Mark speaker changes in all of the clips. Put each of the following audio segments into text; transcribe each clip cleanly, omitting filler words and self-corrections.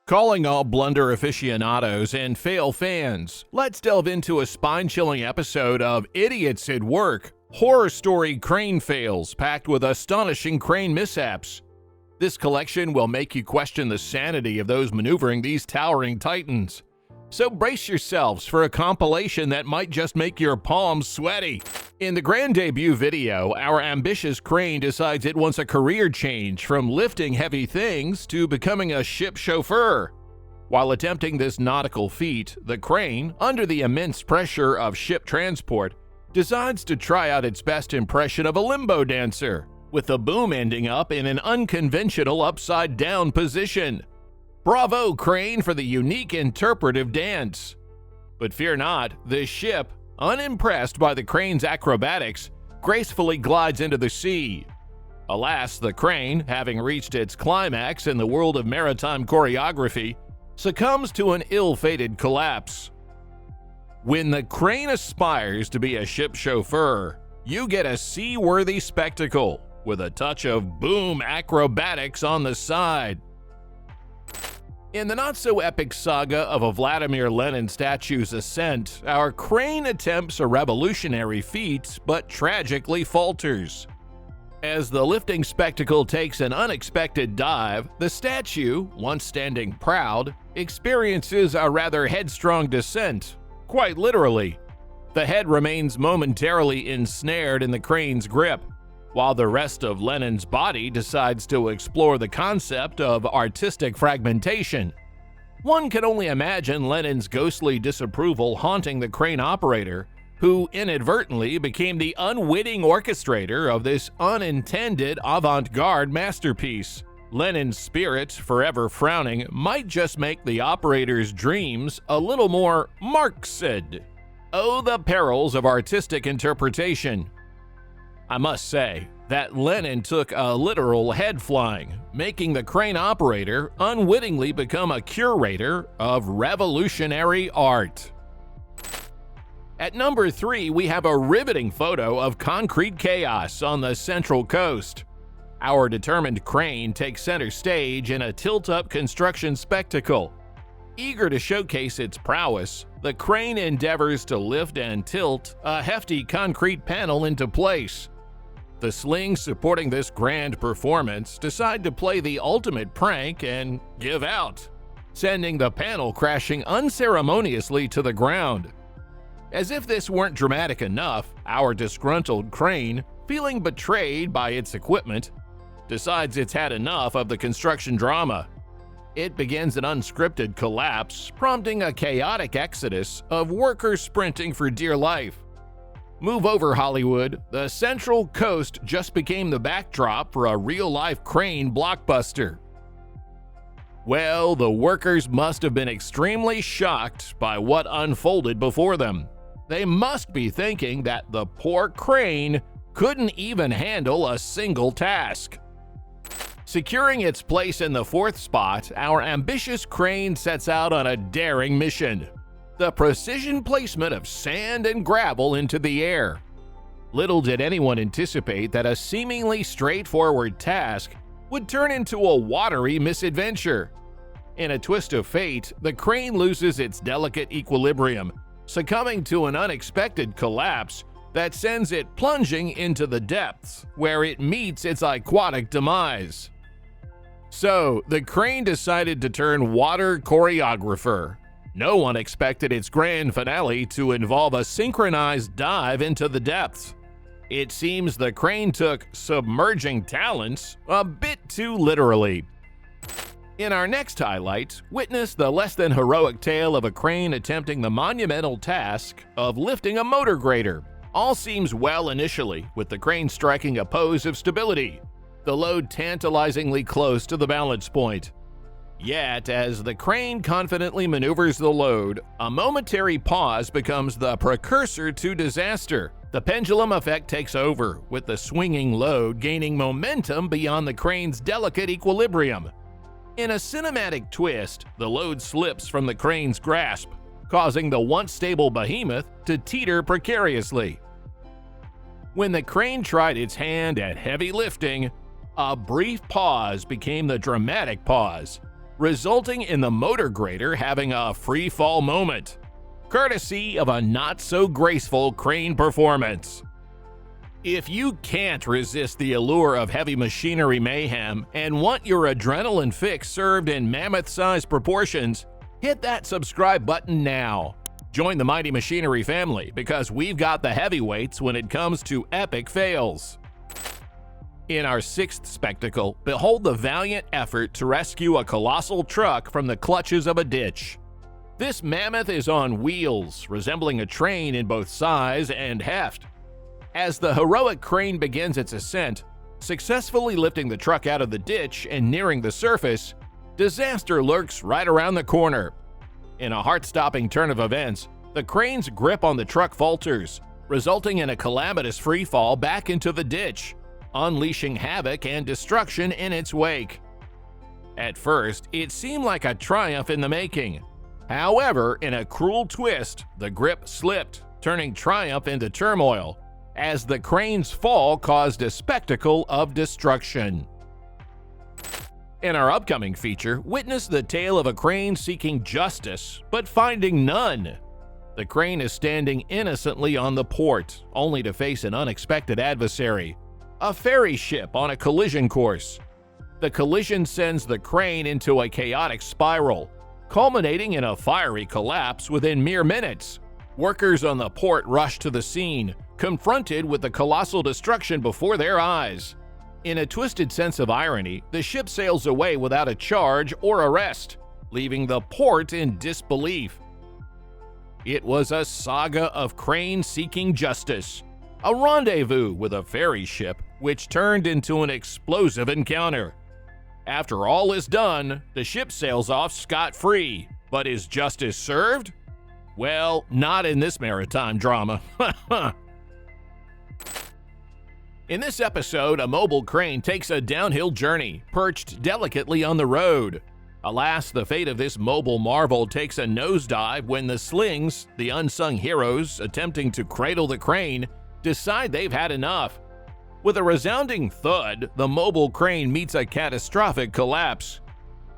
Speaker 1: Calling all Blunder aficionados and fail fans, let's delve into a spine-chilling episode of Idiots at Work, horror story crane fails packed with astonishing crane mishaps. This collection will make you question the sanity of those maneuvering these towering titans. So brace yourselves for a compilation that might just make your palms sweaty. In the grand debut video, our ambitious crane decides it wants a career change from lifting heavy things to becoming a ship chauffeur. While attempting this nautical feat, the crane, under the immense pressure of ship transport, decides to try out its best impression of a limbo dancer, with the boom ending up in an unconventional upside-down position. Bravo, crane, for the unique interpretive dance. But fear not, the ship, unimpressed by the crane's acrobatics, gracefully glides into the sea. Alas, the crane, having reached its climax in the world of maritime choreography, succumbs to an ill-fated collapse. When the crane aspires to be a ship chauffeur, you get a sea-worthy spectacle, with a touch of boom acrobatics on the side. In the not-so-epic saga of a Vladimir Lenin statue's ascent, our crane attempts a revolutionary feat, but tragically falters. As the lifting spectacle takes an unexpected dive, the statue, once standing proud, experiences a rather headstrong descent, quite literally. The head remains momentarily ensnared in the crane's grip, while the rest of Lenin's body decides to explore the concept of artistic fragmentation. One can only imagine Lenin's ghostly disapproval haunting the crane operator, who inadvertently became the unwitting orchestrator of this unintended avant-garde masterpiece. Lenin's spirit, forever frowning, might just make the operator's dreams a little more Marxist. Oh, the perils of artistic interpretation. I must say that Lenin took a literal head flying, making the crane operator unwittingly become a curator of revolutionary art. At number 3, we have a riveting photo of concrete chaos on the Central Coast. Our determined crane takes center stage in a tilt-up construction spectacle. Eager to showcase its prowess, the crane endeavors to lift and tilt a hefty concrete panel into place. The slings supporting this grand performance decide to play the ultimate prank and give out, sending the panel crashing unceremoniously to the ground. As if this weren't dramatic enough, our disgruntled crane, feeling betrayed by its equipment, decides it's had enough of the construction drama. It begins an unscripted collapse, prompting a chaotic exodus of workers sprinting for dear life. Move over, Hollywood. The Central Coast just became the backdrop for a real-life crane blockbuster. Well, the workers must have been extremely shocked by what unfolded before them. They must be thinking that the poor crane couldn't even handle a single task. Securing its place in the 4th spot, our ambitious crane sets out on a daring mission: the precision placement of sand and gravel into the air. Little did anyone anticipate that a seemingly straightforward task would turn into a watery misadventure. In a twist of fate, the crane loses its delicate equilibrium, succumbing to an unexpected collapse that sends it plunging into the depths, where it meets its aquatic demise. So, the crane decided to turn water choreographer. No one expected its grand finale to involve a synchronized dive into the depths. It seems the crane took submerging talents a bit too literally. In our next highlight, witness the less-than-heroic tale of a crane attempting the monumental task of lifting a motor grader. All seems well initially, with the crane striking a pose of stability, the load tantalizingly close to the balance point. Yet, as the crane confidently maneuvers the load, a momentary pause becomes the precursor to disaster. The pendulum effect takes over, with the swinging load gaining momentum beyond the crane's delicate equilibrium. In a cinematic twist, the load slips from the crane's grasp, causing the once stable behemoth to teeter precariously. When the crane tried its hand at heavy lifting, a brief pause became the dramatic pause. resulting in the motor grader having a free fall moment, courtesy of a not-so-graceful crane performance. If you can't resist the allure of heavy machinery mayhem and want your adrenaline fix served in mammoth-sized proportions, hit that subscribe button now. Join the Mighty Machinery family because we've got the heavyweights when it comes to epic fails. In our sixth spectacle, behold the valiant effort to rescue a colossal truck from the clutches of a ditch. This mammoth is on wheels, resembling a train in both size and heft. As the heroic crane begins its ascent, successfully lifting the truck out of the ditch and nearing the surface, disaster lurks right around the corner. In a heart-stopping turn of events, the crane's grip on the truck falters, resulting in a calamitous freefall back into the ditch, unleashing havoc and destruction in its wake. At first, it seemed like a triumph in the making. However, in a cruel twist, the grip slipped, turning triumph into turmoil, as the crane's fall caused a spectacle of destruction. In our upcoming feature, witness the tale of a crane seeking justice, but finding none. The crane is standing innocently on the port, only to face an unexpected adversary, a ferry ship on a collision course. The collision sends the crane into a chaotic spiral, culminating in a fiery collapse within mere minutes. Workers on the port rush to the scene, confronted with the colossal destruction before their eyes. In a twisted sense of irony, the ship sails away without a charge or arrest, leaving the port in disbelief. It was a saga of cranes seeking justice, a rendezvous with a ferry ship which turned into an explosive encounter. After all is done, the ship sails off scot-free, but is justice served? Well, not in this maritime drama. In this episode, a mobile crane takes a downhill journey, perched delicately on the road. Alas, the fate of this mobile marvel takes a nosedive when the slings, the unsung heroes attempting to cradle the crane, decide they've had enough. With a resounding thud, the mobile crane meets a catastrophic collapse.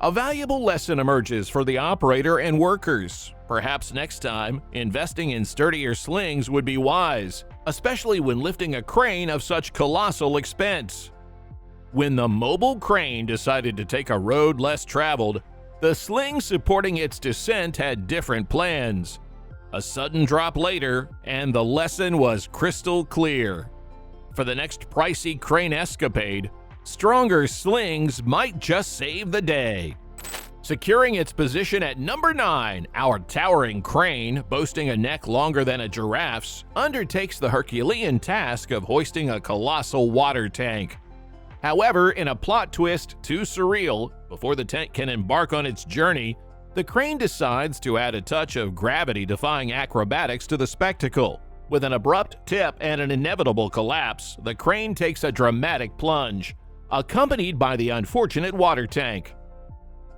Speaker 1: A valuable lesson emerges for the operator and workers. Perhaps next time, investing in sturdier slings would be wise, especially when lifting a crane of such colossal expense. When the mobile crane decided to take a road less traveled, the slings supporting its descent had different plans. A sudden drop later, and the lesson was crystal clear. For the next pricey crane escapade, stronger slings might just save the day. Securing its position at number 9, our towering crane, boasting a neck longer than a giraffe's, undertakes the Herculean task of hoisting a colossal water tank. However, in a plot twist too surreal, before the tank can embark on its journey, the crane decides to add a touch of gravity-defying acrobatics to the spectacle. With an abrupt tip and an inevitable collapse, the crane takes a dramatic plunge, accompanied by the unfortunate water tank.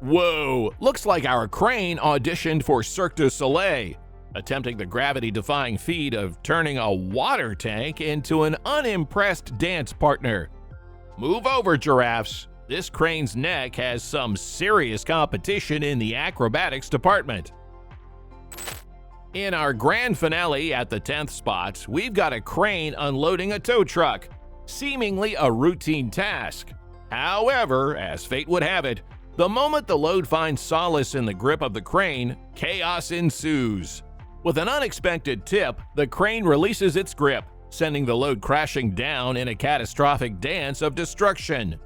Speaker 1: Whoa, looks like our crane auditioned for Cirque du Soleil, attempting the gravity-defying feat of turning a water tank into an unimpressed dance partner. Move over, giraffes. This crane's neck has some serious competition in the acrobatics department. In our grand finale at the 10th spot, we've got a crane unloading a tow truck, seemingly a routine task. However, as fate would have it, the moment the load finds solace in the grip of the crane, chaos ensues. With an unexpected tip, the crane releases its grip, sending the load crashing down in a catastrophic dance of destruction.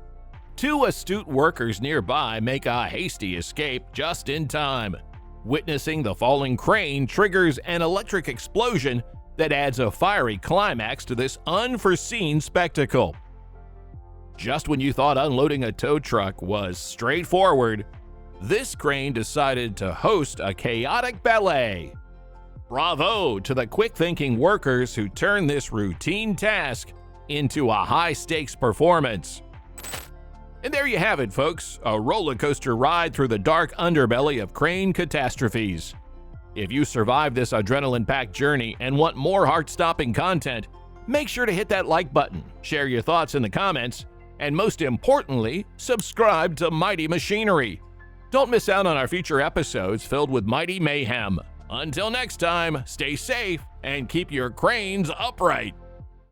Speaker 1: Two astute workers nearby make a hasty escape just in time. Witnessing the falling crane triggers an electric explosion that adds a fiery climax to this unforeseen spectacle. Just when you thought unloading a tow truck was straightforward, this crane decided to host a chaotic ballet. Bravo to the quick-thinking workers who turned this routine task into a high-stakes performance. And there you have it, folks, a roller coaster ride through the dark underbelly of crane catastrophes. If you survived this adrenaline-packed journey and want more heart-stopping content, make sure to hit that like button, share your thoughts in the comments, and most importantly, subscribe to Mighty Machinery. Don't miss out on our future episodes filled with mighty mayhem. Until next time, stay safe and keep your cranes upright.